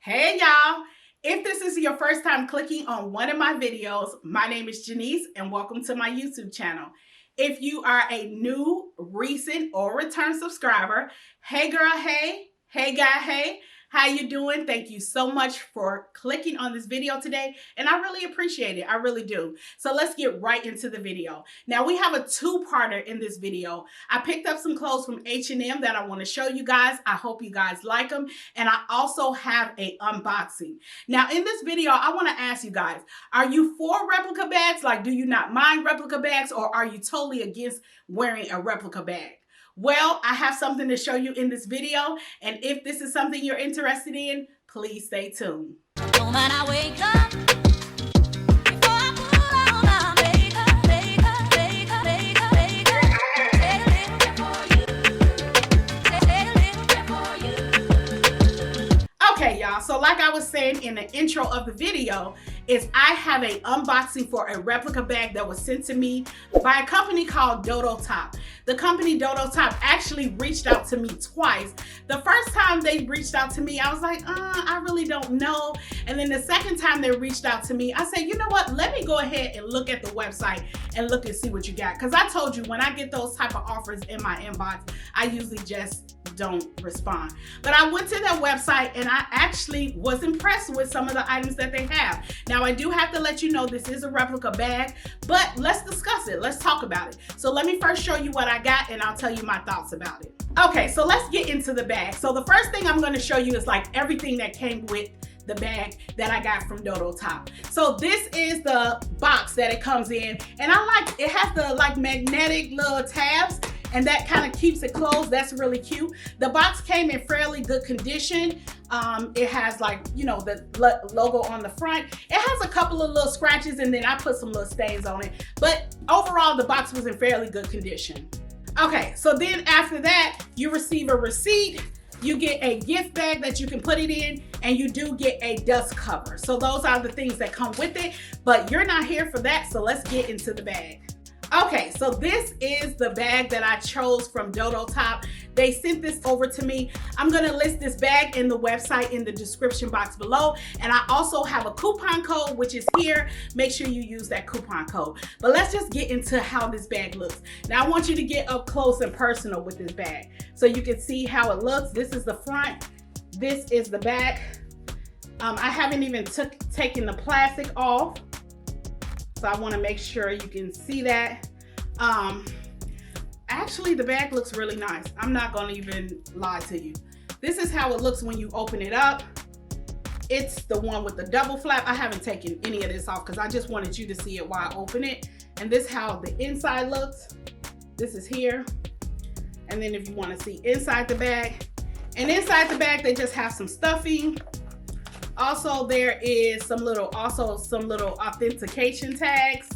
Hey y'all, if this is your first time clicking on one of my videos, my name is Janiece and welcome to my YouTube channel. If you are a new, recent, or return subscriber, hey girl, hey guy, hey, how you doing? Thank you so much for clicking on this video today, and I really appreciate it. I really do. So let's get right into the video. Now we have a two-parter in this video. I picked up some clothes from H&M that I want to show you guys. I hope you guys like them, and I also have a unboxing. Now in this video, I want to ask you guys, are you for replica bags? Like, do you not mind replica bags, or are you totally against wearing a replica bag? Well, I have something to show you in this video, and if this is something you're interested in, please stay tuned. Okay, y'all, so like I was saying in the intro of the video, is I have an unboxing for a replica bag that was sent to me by a company called Dodo Top. The company Dodo Top actually reached out to me twice. The first time they reached out to me, I was like, I really don't know. And then the second time they reached out to me, I said, you know what? Let me go ahead and look at the website and look and see what you got. Because I told you, when I get those type of offers in my inbox, I usually just don't respond. But I went to their website and I actually was impressed with some of the items that they have. Now I do have to let you know this is a replica bag, but let's discuss it. Let's talk about it. So let me first show you what I got and I'll tell you my thoughts about it. Okay, so let's get into the bag. So the first thing I'm going to show you is like everything that came with the bag that I got from Dodo Top. So this is the box that it comes in, and I like it has the like magnetic little tabs, and that kind of keeps it closed. That's really cute. The box came in fairly good condition. It has like, you know, the logo on the front. It has a couple of little scratches, and then I put some little stains on it. But overall, the box was in fairly good condition. Okay, so then after that, you receive a receipt. You get a gift bag that you can put it in, and you do get a dust cover. So those are the things that come with it, but you're not here for that, so let's get into the bag. Okay, so this is the bag that I chose from Dodo Top. They sent this over to me. I'm gonna list this bag in the website in the description box below. And I also have a coupon code, which is here. Make sure you use that coupon code. But let's just get into how this bag looks. Now I want you to get up close and personal with this bag so you can see how it looks. This is the front, this is the back. I haven't even taken the plastic off. So I want to make sure you can see that. Actually, the bag looks really nice. I'm not going to even lie to you. This is how it looks when you open it up. It's the one with the double flap. I haven't taken any of this off because I just wanted you to see it while I open it. And this is how the inside looks. This is here. And then if you want to see inside the bag. And inside the bag, they just have some stuffing. Also, there is some little authentication tags,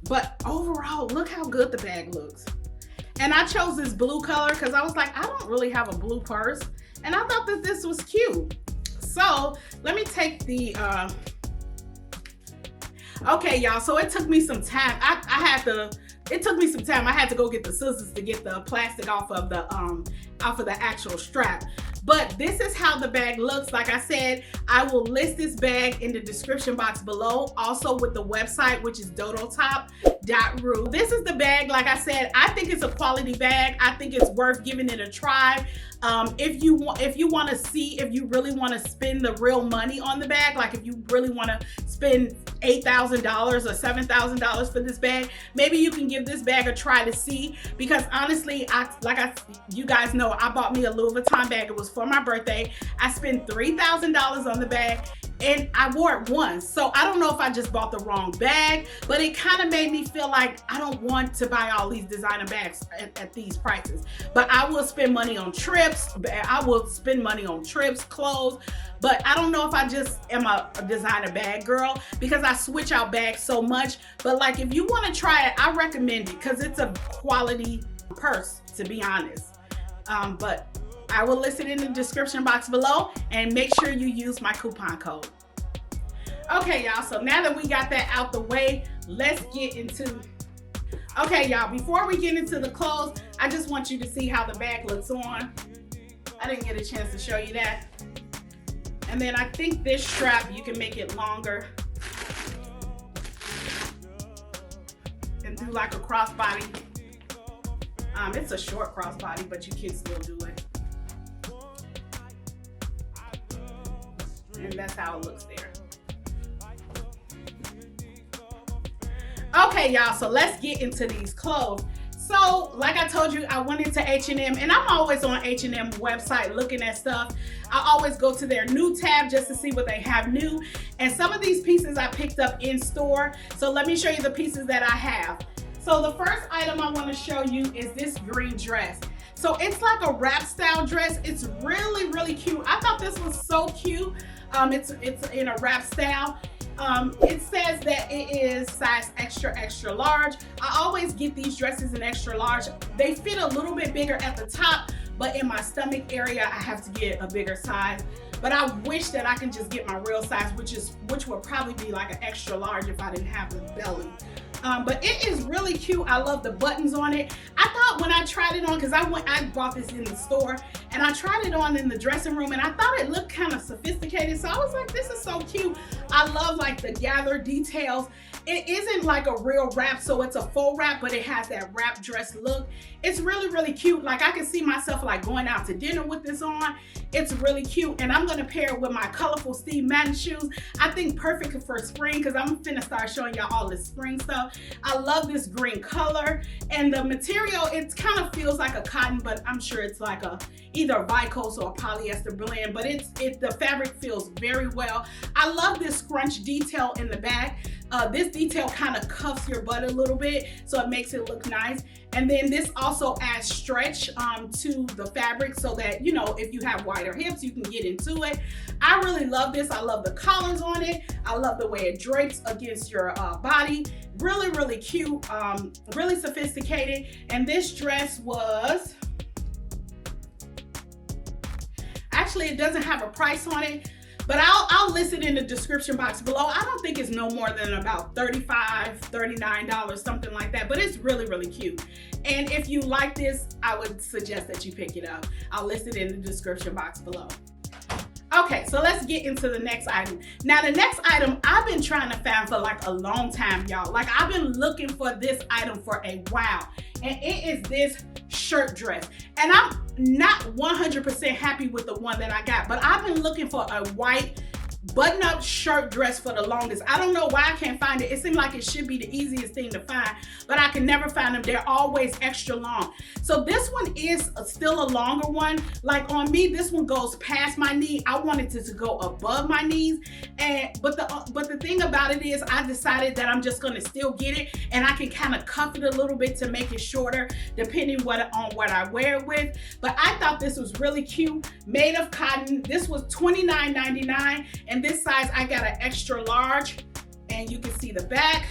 but overall, look how good the bag looks. And I chose this blue color because I was like, I don't really have a blue purse, and I thought that this was cute. So let me take the, okay, y'all, so it took me some time. It took me some time. I had to go get the scissors to get the plastic off of the actual strap. But this is how the bag looks. Like I said, I will list this bag in the description box below, also with the website, which is dodotop.ru. This is the bag. Like I said, I think it's a quality bag. I think it's worth giving it a try. If you want to see if you really want to spend the real money on the bag, like if you really want to spend $8,000 or $7,000 for this bag, maybe you can give this bag a try to see. Because honestly, you guys know, I bought me a Louis Vuitton bag. It was for my birthday. I spent $3,000 on the bag, and I wore it once. So I don't know if I just bought the wrong bag, but it kind of made me feel like I don't want to buy all these designer bags at these prices. But I will spend money on trips. I will spend money on trips, clothes. But I don't know if I just am a designer bag girl because I switch out bags so much. But like, if you want to try it, I recommend it because it's a quality purse, to be honest. But I will list it in the description box below, and make sure you use my coupon code. Okay, y'all, so now that we got that out the way, let's get into, okay, y'all, before we get into the clothes, I just want you to see how the bag looks on. I didn't get a chance to show you that. And then I think this strap, you can make it longer and do like a crossbody. It's a short crossbody, but you can still do it. And that's how it looks there. Okay, y'all, so let's get into these clothes. So, like I told you, I went into H&M, and I'm always on H&M website looking at stuff. I always go to their new tab just to see what they have new. And some of these pieces I picked up in store. So let me show you the pieces that I have. So the first item I want to show you is this green dress. So it's like a wrap style dress. It's really, really cute. I thought this was so cute. It's in a wrap style. It says that it is size extra, extra large. I always get these dresses in extra large. They fit a little bit bigger at the top, but in my stomach area, I have to get a bigger size. But I wish that I can just get my real size, which would probably be like an extra large if I didn't have the belly. But it is really cute. I love the buttons on it. I thought when I tried it on, because I bought this in the store, and I tried it on in the dressing room, and I thought it looked kind of sophisticated. So I was like, this is so cute. I love like the gathered details. It isn't like a real wrap, so it's a faux wrap, but it has that wrap dress look. It's really, really cute. Like I can see myself like going out to dinner with this on. It's really cute, and I'm gonna pair it with my colorful Steve Madden shoes. I think perfect for spring, because I'm finna start showing y'all all this spring stuff. I love this green color, and the material, it kind of feels like a cotton, but I'm sure it's like either a viscose or a polyester blend, but the fabric feels very well. I love this scrunch detail in the back. This detail kind of cuffs your butt a little bit, so it makes it look nice. And then this also adds stretch to the fabric, so that, you know, if you have wider hips, you can get into it. I really love this. I love the collars on it. I love the way it drapes against your body. Really, really cute, really sophisticated. And this dress was, actually, it doesn't have a price on it, but I'll list it in the description box below. I don't think it's no more than about $35, $39, something like that, but it's really, really cute. And if you like this, I would suggest that you pick it up. I'll list it in the description box below. Okay, so let's get into the next item. Now, the next item I've been trying to find for like a long time, y'all. Like I've been looking for this item for a while, and it is this shirt dress. And I'm not 100% happy with the one that I got, but I've been looking for a white button-up shirt dress for the longest. I don't know why I can't find it. It seems like it should be the easiest thing to find, but I can never find them. They're always extra long. So this one is still a longer one. Like on me, this one goes past my knee. I wanted it to go above my knees, but the thing about it is I decided that I'm just gonna still get it, and I can kind of cuff it a little bit to make it shorter depending on what I wear it with. But I thought this was really cute, made of cotton. This was $29.99. And this size, I got an extra large, and you can see the back.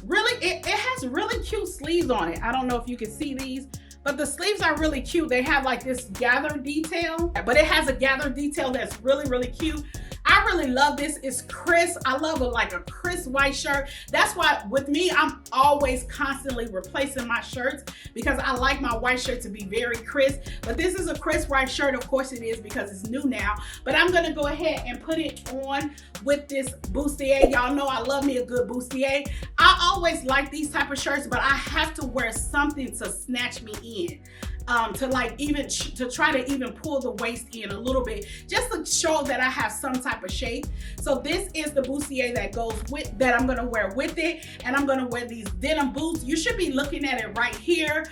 Really, it has really cute sleeves on it. I don't know if you can see these, but the sleeves are really cute. They have like this gathered detail, but it has a gathered detail that's really, really cute. I really love this. It's crisp. I love like a crisp white shirt. That's why with me, I'm always constantly replacing my shirts, because I like my white shirt to be very crisp. But this is a crisp white shirt. Of course it is, because it's new now. But I'm gonna go ahead and put it on with this bustier. Y'all know I love me a good bustier. I always like these type of shirts, but I have to wear something to snatch me in. To try to even pull the waist in a little bit, just to show that I have some type of shape. So this is the bustier that I'm gonna wear with it, and I'm gonna wear these denim boots. You should be looking at it right here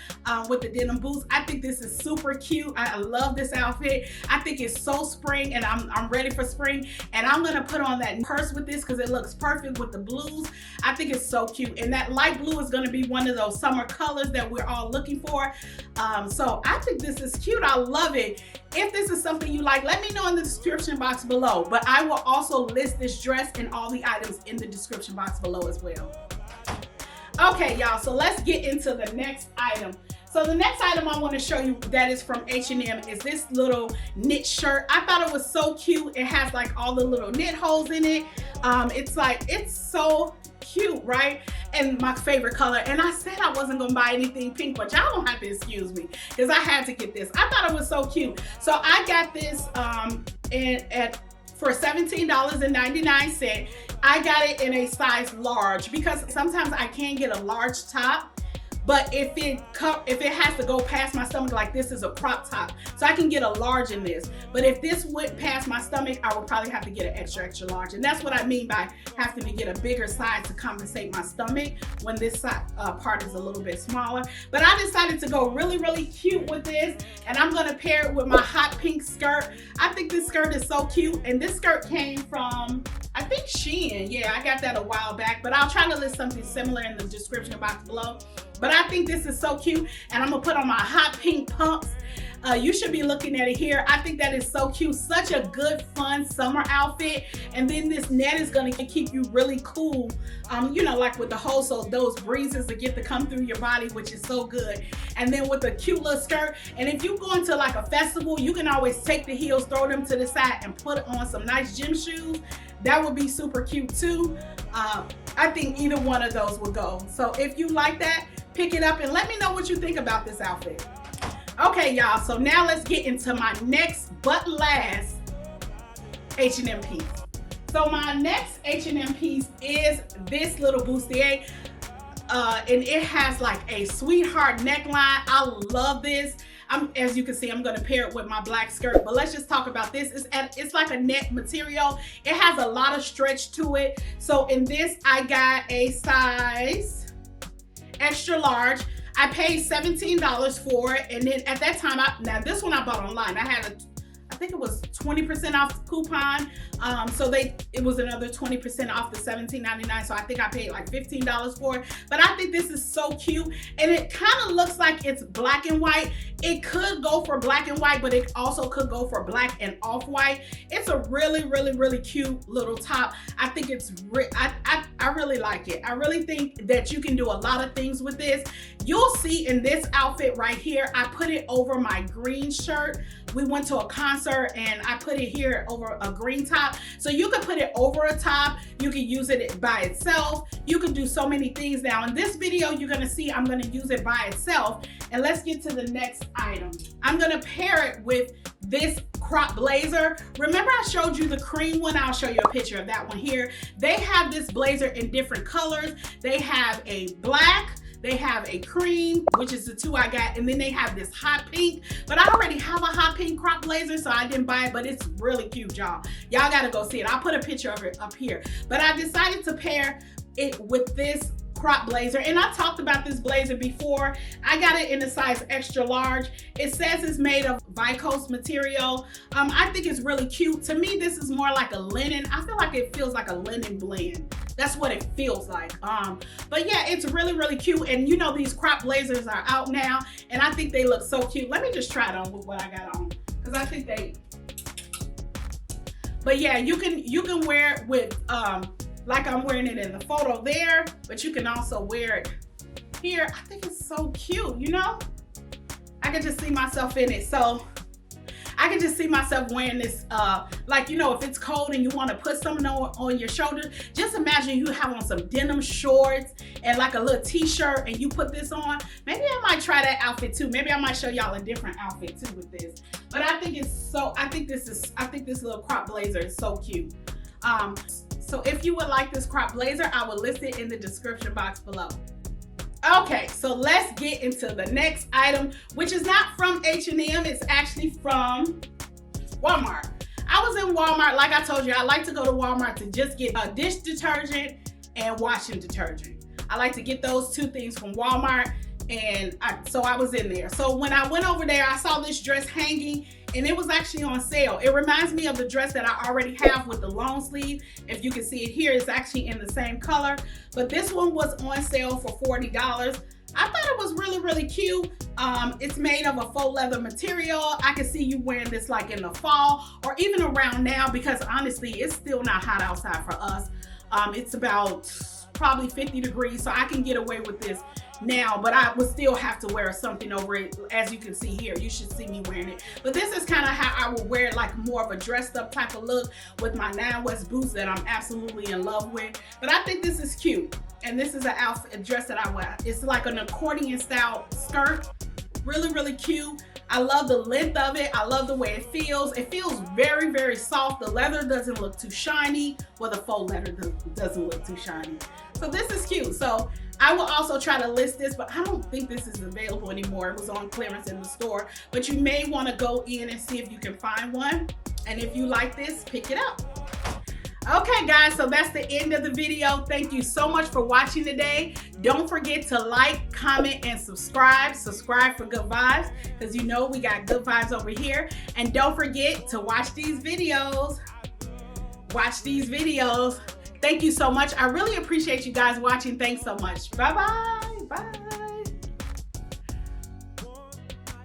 with the denim boots. I think this is super cute. I love this outfit. I think it's so spring, and I'm ready for spring. And I'm gonna put on that purse with this because it looks perfect with the blues. I think it's so cute, and that light blue is gonna be one of those summer colors that we're all looking for. So I think this is cute. I love it. If this is something you like, let me know in the description box below. But I will also list this dress and all the items in the description box below as well. Okay, y'all, so let's get into the next item. So the next item I want to show you that is from H&M is this little knit shirt. I thought it was so cute. It has like all the little knit holes in it. It's so cute, right? And my favorite color. And I said I wasn't gonna buy anything pink, but y'all don't have to excuse me because I had to get this. I thought it was so cute. So I got this for $17.99. I got it in a size large because sometimes I can't get a large top. But if it has to go past my stomach, like this is a crop top, so I can get a large in this. But if this went past my stomach, I would probably have to get an extra, extra large. And that's what I mean by having to get a bigger size to compensate my stomach when this part is a little bit smaller. But I decided to go really, really cute with this. And I'm gonna pair it with my hot pink skirt. I think this skirt is so cute. And this skirt came from, I think, Shein. Yeah, I got that a while back, but I'll try to list something similar in the description box below. But I think this is so cute, and I'm gonna put on my hot pink pumps. You should be looking at it here. I think that is so cute. Such a good, fun summer outfit. And then this net is gonna keep you really cool, you know, like with the hole, so those breezes that get to come through your body, which is so good. And then with a cute little skirt. And if you go into like a festival, you can always take the heels, throw them to the side, and put on some nice gym shoes. That would be super cute too. I think either one of those would go. So if you like that, pick it up and let me know what you think about this outfit. Okay, y'all, so now let's get into my next but last H&M piece. So my next H&M piece is this little bustier. And it has like a sweetheart neckline. I love this. As you can see, I'm gonna pair it with my black skirt, but let's just talk about this. It's like a net material. It has a lot of stretch to it. So in this, I got a size extra large. I paid $17 for it, and then at that time, now this one I bought online. I had I think it was 20% off coupon. So it was another 20% off the $17.99. So I think I paid like $15 for it. But I think this is so cute. And it kind of looks like it's black and white. It could go for black and white, but it also could go for black and off-white. It's a really, really, really cute little top. I think it's, I really like it. I really think that you can do a lot of things with this. You'll see in this outfit right here, I put it over my green shirt. We went to a concert and I put it here over a green top. So you can put it over a top. You can use it by itself. You can do so many things. Now in this video, you're gonna see I'm gonna use it by itself. And let's get to the next item. I'm gonna pair it with this crop blazer. Remember I showed you the cream one? I'll show you a picture of that one here. They have this blazer in different colors. They have a black, they have a cream, which is the two I got, and then they have this hot pink. But I already have a hot pink crop blazer, so I didn't buy it, but it's really cute, y'all. Y'all gotta go see it. I'll put a picture of it up here. But I decided to pair it with this crop blazer, and I talked about this blazer before. I got it in a size extra large. It says it's made of viscose material. I think it's really cute. To me, this is more like a linen. I feel like it feels like a linen blend. That's what it feels like. But yeah, it's really, really cute. And you know, these crop blazers are out now, and I think they look so cute. Let me just try it on with what I got on, because I think they, but yeah, you can wear it with, like I'm wearing it in the photo there, but you can also wear it here. I think it's so cute, you know? I can just see myself in it. So I can just see myself wearing this, like, you know, if it's cold and you want to put something on your shoulders, just imagine you have on some denim shorts and like a little t-shirt and you put this on. Maybe I might try that outfit too. Maybe I might show y'all a different outfit too with this. But I think it's so, I think this little crop blazer is so cute. So if you would like this crop blazer, I will list it in the description box below. Okay, so let's get into the next item, which is not from H&M, it's actually from Walmart. I was in Walmart, like I told you, I like to go to Walmart to just get a dish detergent and washing detergent. I like to get those two things from Walmart, and so I was in there. So when I went over there, I saw this dress hanging, and it was actually on sale. It reminds me of the dress that I already have with the long sleeve. If you can see it here, it's actually in the same color, but this one was on sale for $40. I thought it was really, really cute. It's made of a faux leather material. I can see you wearing this like in the fall or even around now, because honestly, it's still not hot outside for us. It's about probably 50 degrees, so I can get away with this now, but I would still have to wear something over it. As you can see here, you should see me wearing it. But this is kind of how I would wear it, like more of a dressed up type of look with my 9 West boots that I'm absolutely in love with. But I think this is cute. And this is an outfit, a dress that I wear. It's like an accordion style skirt. Really, really cute. I love the length of it. I love the way it feels. It feels very, very soft. The leather doesn't look too shiny. Well, the faux leather doesn't look too shiny. So this is cute. So I will also try to list this, but I don't think this is available anymore. It was on clearance in the store, but you may want to go in and see if you can find one. And if you like this, pick it up. Okay guys, so that's the end of the video. Thank you so much for watching today. Don't forget to like, comment, and subscribe. Subscribe for good vibes, because you know we got good vibes over here. And don't forget to watch these videos. Watch these videos. Thank you so much. I really appreciate you guys watching. Thanks so much. Bye-bye. Bye.